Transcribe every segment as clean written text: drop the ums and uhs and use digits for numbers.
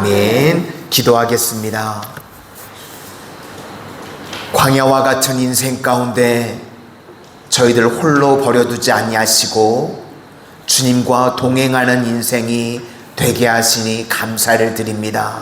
아멘. 기도하겠습니다. 광야와 같은 인생 가운데 저희들 홀로 버려두지 아니하시고 주님과 동행하는 인생이 되게 하시니 감사를 드립니다.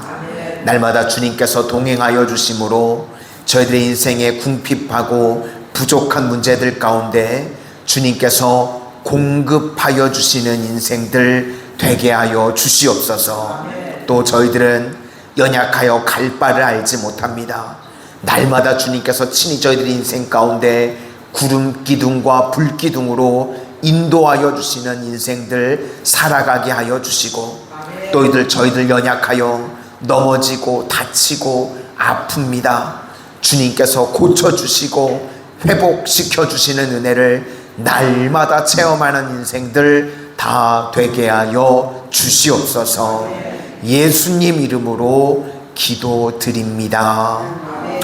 날마다 주님께서 동행하여 주심으로 저희들의 인생에 궁핍하고 부족한 문제들 가운데 주님께서 공급하여 주시는 인생들 되게 하여 주시옵소서. 또 저희들은 연약하여 갈 바를 알지 못합니다. 날마다 주님께서 친히 저희들의 인생 가운데 구름 기둥과 불 기둥으로 인도하여 주시는 인생들 살아가게 하여 주시고, 또 저희들 연약하여 넘어지고 다치고 아픕니다. 주님께서 고쳐주시고 회복시켜 주시는 은혜를 날마다 체험하는 인생들 다 되게 하여 주시옵소서. 예수님 이름으로 기도드립니다.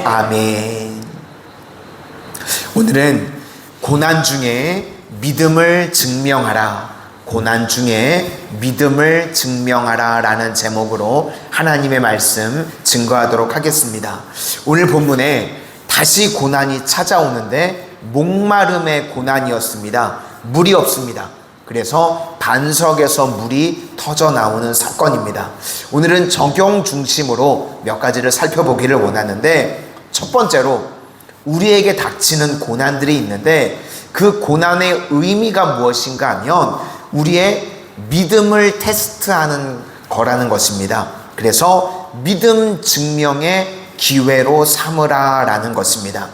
아멘. 오늘은 고난 중에 믿음을 증명하라, 고난 중에 믿음을 증명하라 라는 제목으로 하나님의 말씀 증거하도록 하겠습니다. 오늘 본문에 다시 고난이 찾아오는데 목마름의 고난이었습니다. 물이 없습니다. 그래서 반석에서 물이 터져 나오는 사건입니다. 오늘은 적용 중심으로 몇 가지를 살펴보기를 원하는데, 첫 번째로 우리에게 닥치는 고난들이 있는데 그 고난의 의미가 무엇인가 하면 우리의 믿음을 테스트하는 거라는 것입니다. 그래서 믿음 증명의 기회로 삼으라 라는 것입니다.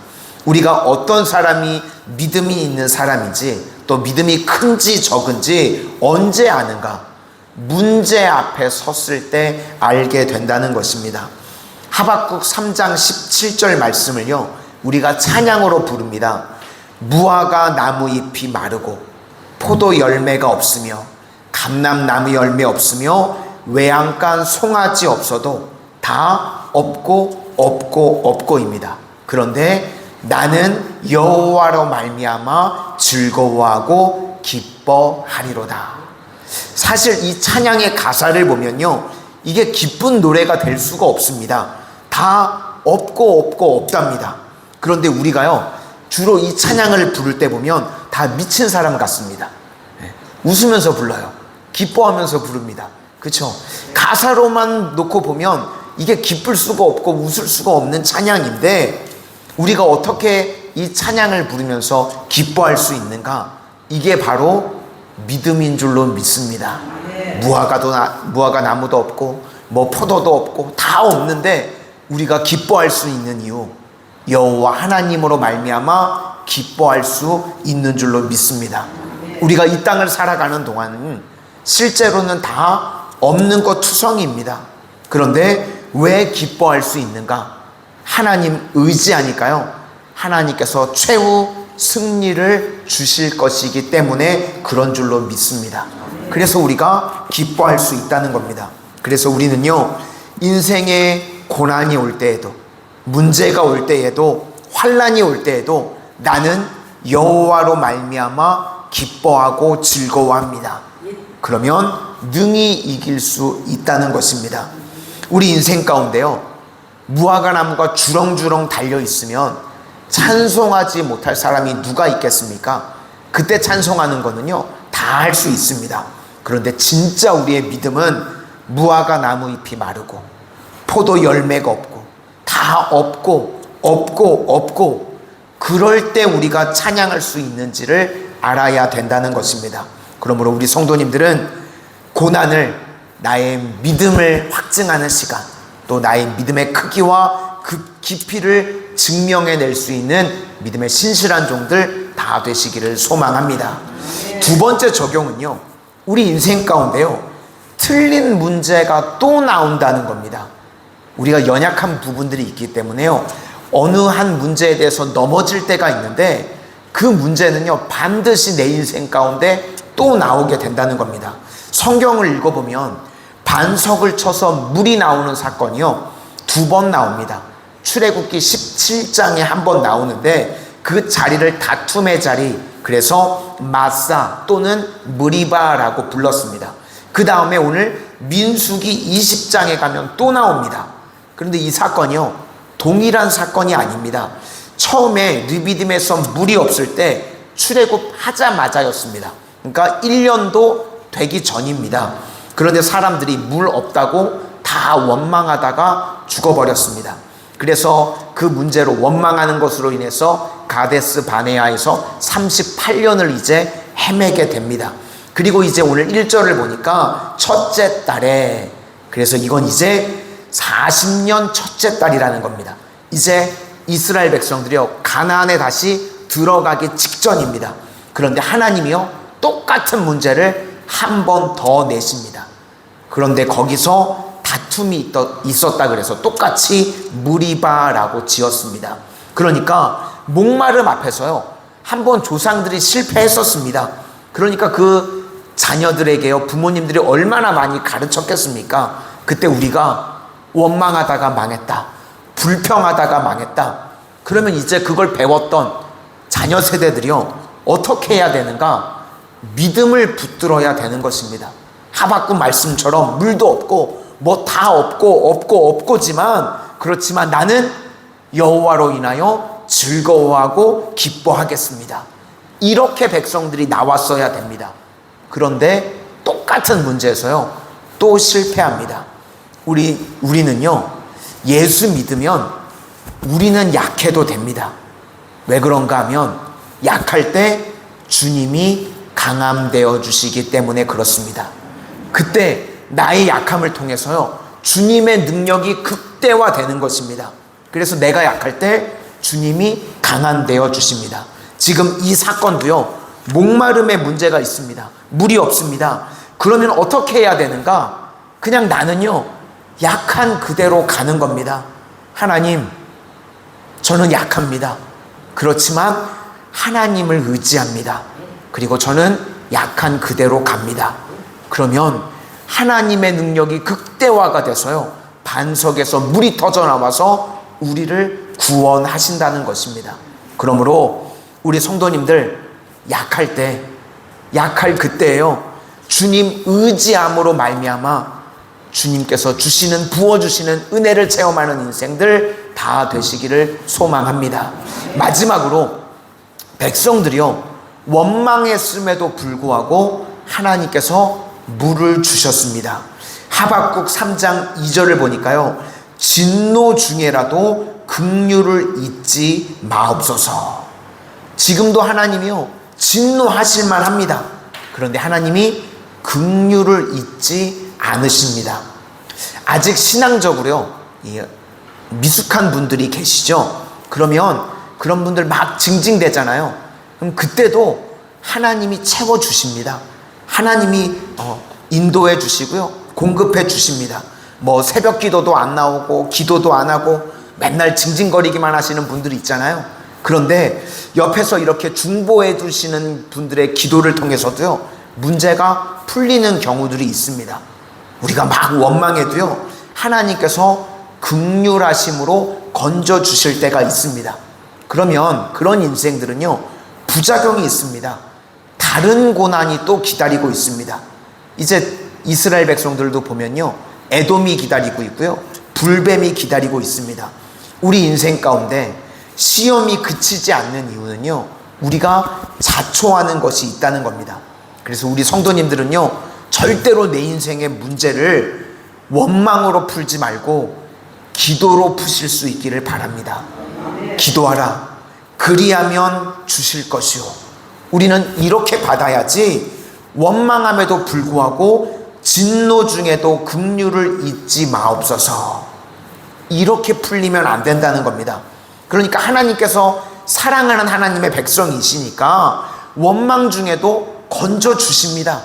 우리가 어떤 사람이 믿음이 있는 사람인지, 또 믿음이 큰지 적은지 언제 아는가? 문제 앞에 섰을 때 알게 된다는 것입니다. 하박국 3장 17절 말씀을요, 우리가 찬양으로 부릅니다. 무화과 나무 잎이 마르고 포도 열매가 없으며 감람나무 열매 없으며 외양간 송아지 없어도 다 없고입니다. 그런데 나는 여호와로 말미암아 즐거워하고 기뻐하리로다. 사실 이 찬양의 가사를 보면요, 이게 기쁜 노래가 될 수가 없습니다. 다 없답니다. 그런데 우리가요, 주로 이 찬양을 부를 때 보면 다 미친 사람 같습니다. 웃으면서 불러요. 기뻐하면서 부릅니다. 그렇죠? 가사로만 놓고 보면 이게 기쁠 수가 없고 웃을 수가 없는 찬양인데, 우리가 어떻게 이 찬양을 부르면서 기뻐할 수 있는가? 이게 바로 믿음인 줄로 믿습니다. 무화과 나무도 없고 뭐 포도도 없고 다 없는데 우리가 기뻐할 수 있는 이유, 여호와 하나님으로 말미암아 기뻐할 수 있는 줄로 믿습니다. 우리가 이 땅을 살아가는 동안은 실제로는 다 없는 것 투성이입니다. 그런데 왜 기뻐할 수 있는가? 하나님 의지하니까요, 하나님께서 최후 승리를 주실 것이기 때문에 그런 줄로 믿습니다. 그래서 우리가 기뻐할 수 있다는 겁니다. 그래서 우리는요, 인생에 고난이 올 때에도, 문제가 올 때에도, 환난이 올 때에도 나는 여호와로 말미암아 기뻐하고 즐거워합니다. 그러면 능히 이길 수 있다는 것입니다. 우리 인생 가운데요, 무화과 나무가 주렁주렁 달려 있으면 찬송하지 못할 사람이 누가 있겠습니까? 그때 찬송하는 거는요, 다 할 수 있습니다. 그런데 진짜 우리의 믿음은 무화과 나무 잎이 마르고 포도 열매가 없고 다 없고 그럴 때 우리가 찬양할 수 있는지를 알아야 된다는 것입니다. 그러므로 우리 성도님들은 고난을 나의 믿음을 확증하는 시간, 또 나의 믿음의 크기와 그 깊이를 증명해낼 수 있는 믿음의 신실한 종들 다 되시기를 소망합니다. 두 번째 적용은요, 우리 인생 가운데요, 틀린 문제가 또 나온다는 겁니다. 우리가 연약한 부분들이 있기 때문에요, 어느 한 문제에 대해서 넘어질 때가 있는데 그 문제는요, 반드시 내 인생 가운데 또 나오게 된다는 겁니다. 성경을 읽어보면 반석을 쳐서 물이 나오는 사건이요, 2번 나옵니다. 출애굽기 17장에 한 번 나오는데 그 자리를 다툼의 자리, 그래서 마사 또는 무리바라고 불렀습니다. 그 다음에 오늘 민수기 20장에 가면 또 나옵니다. 그런데 이 사건이요, 동일한 사건이 아닙니다. 처음에 르비딤에서 물이 없을 때 출애굽하자마자였습니다. 그러니까 1년도 되기 전입니다. 그런데 사람들이 물 없다고 다 원망하다가 죽어버렸습니다. 그래서 그 문제로 원망하는 것으로 인해서 가데스 바네아에서 38년을 이제 헤매게 됩니다. 그리고 이제 오늘 1절을 보니까 첫째 달에, 그래서 이건 이제 40년 첫째 달이라는 겁니다. 이제 이스라엘 백성들이요, 가나안에 다시 들어가기 직전입니다. 그런데 하나님이요, 똑같은 문제를 한 번 더 내십니다. 그런데 거기서 다툼이 있었다 그래서 똑같이 무리바라고 지었습니다. 그러니까 목마름 앞에서요, 한번 조상들이 실패했었습니다. 그러니까 그 자녀들에게요, 부모님들이 얼마나 많이 가르쳤겠습니까? 그때 우리가 원망하다가 망했다, 불평하다가 망했다. 그러면 이제 그걸 배웠던 자녀 세대들이요, 어떻게 해야 되는가? 믿음을 붙들어야 되는 것입니다. 하박국 말씀처럼 물도 없고 뭐 다 없고지만, 그렇지만 나는 여호와로 인하여 즐거워하고 기뻐하겠습니다. 이렇게 백성들이 나왔어야 됩니다. 그런데 똑같은 문제에서요, 또 실패합니다. 우리는요, 예수 믿으면 우리는 약해도 됩니다. 왜 그런가 하면 약할 때 주님이 강함되어 주시기 때문에 그렇습니다. 그때 나의 약함을 통해서요, 주님의 능력이 극대화되는 것입니다. 그래서 내가 약할 때 주님이 강함되어 주십니다. 지금 이 사건도요, 목마름의 문제가 있습니다. 물이 없습니다. 그러면 어떻게 해야 되는가? 그냥 나는요, 약한 그대로 가는 겁니다. 하나님, 저는 약합니다. 그렇지만 하나님을 의지합니다. 그리고 저는 약한 그대로 갑니다. 그러면 하나님의 능력이 극대화가 돼서요, 반석에서 물이 터져 나와서 우리를 구원하신다는 것입니다. 그러므로 우리 성도님들, 약할 때, 약할 그때에요, 주님 의지함으로 말미암아 주님께서 부어주시는 은혜를 체험하는 인생들 다 되시기를 소망합니다. 마지막으로 백성들이요, 원망했음에도 불구하고 하나님께서 물을 주셨습니다. 하박국 3장 2절을 보니까요, 진노 중에라도 긍휼을 잊지 마옵소서. 지금도 하나님이요, 진노하실 만합니다. 그런데 하나님이 긍휼을 잊지 않으십니다. 아직 신앙적으로요, 미숙한 분들이 계시죠. 그러면 그런 분들 막 징징대잖아요. 그럼 그때도 하나님이 채워주십니다. 하나님이 인도해 주시고요, 공급해 주십니다. 뭐 새벽 기도도 안 나오고 기도도 안 하고 맨날 징징거리기만 하시는 분들이 있잖아요. 그런데 옆에서 이렇게 중보해 주시는 분들의 기도를 통해서도요, 문제가 풀리는 경우들이 있습니다. 우리가 막 원망해도요, 하나님께서 긍휼하심으로 건져 주실 때가 있습니다. 그러면 그런 인생들은요, 부작용이 있습니다. 다른 고난이 또 기다리고 있습니다. 이제 이스라엘 백성들도 보면요, 에돔이 기다리고 있고요, 불뱀이 기다리고 있습니다. 우리 인생 가운데 시험이 그치지 않는 이유는요, 우리가 자초하는 것이 있다는 겁니다. 그래서 우리 성도님들은요, 절대로 내 인생의 문제를 원망으로 풀지 말고 기도로 푸실 수 있기를 바랍니다. 기도하라. 그리하면 주실 것이요. 우리는 이렇게 받아야지, 원망함에도 불구하고 진노 중에도 긍휼을 잊지 마옵소서. 이렇게 풀리면 안 된다는 겁니다. 그러니까 하나님께서 사랑하는 하나님의 백성이시니까 원망 중에도 건져 주십니다.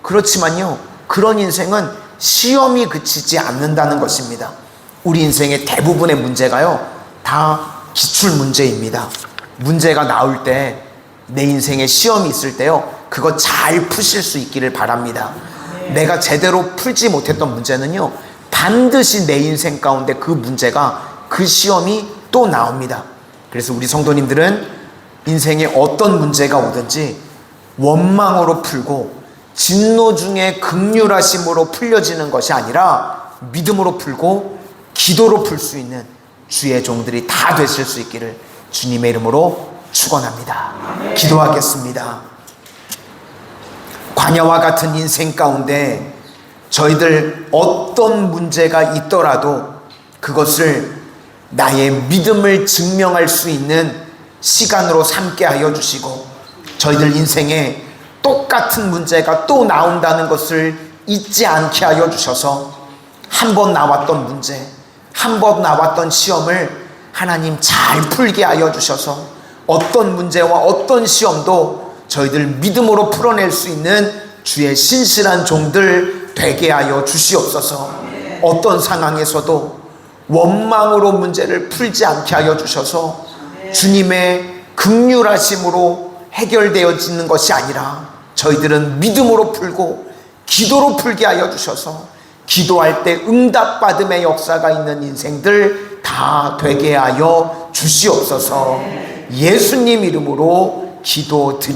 그렇지만요, 그런 인생은 시험이 그치지 않는다는 것입니다. 우리 인생의 대부분의 문제가요, 다 기출 문제입니다. 문제가 나올 때, 내 인생에 시험이 있을 때요, 그거 잘 푸실 수 있기를 바랍니다. 내가 제대로 풀지 못했던 문제는요, 반드시 내 인생 가운데 그 문제가, 그 시험이 또 나옵니다. 그래서 우리 성도님들은 인생에 어떤 문제가 오든지 원망으로 풀고 진노 중에 긍휼하심으로 풀려지는 것이 아니라 믿음으로 풀고 기도로 풀 수 있는 주의 종들이 다 되실 수 있기를 주님의 이름으로 축원합니다. 기도하겠습니다. 광야와 같은 인생 가운데 저희들 어떤 문제가 있더라도 그것을 나의 믿음을 증명할 수 있는 시간으로 삼게 하여 주시고, 저희들 인생에 똑같은 문제가 또 나온다는 것을 잊지 않게 하여 주셔서 한 번 나왔던 문제, 한 번 나왔던 시험을 하나님 잘 풀게 하여 주셔서 어떤 문제와 어떤 시험도 저희들 믿음으로 풀어낼 수 있는 주의 신실한 종들 되게 하여 주시옵소서. 어떤 상황에서도 원망으로 문제를 풀지 않게 하여 주셔서 주님의 긍휼하심으로 해결되어지는 것이 아니라 저희들은 믿음으로 풀고 기도로 풀게 하여 주셔서 기도할 때 응답받음의 역사가 있는 인생들 다 되게 하여 주시옵소서. 예수님 이름으로 기도드립니다.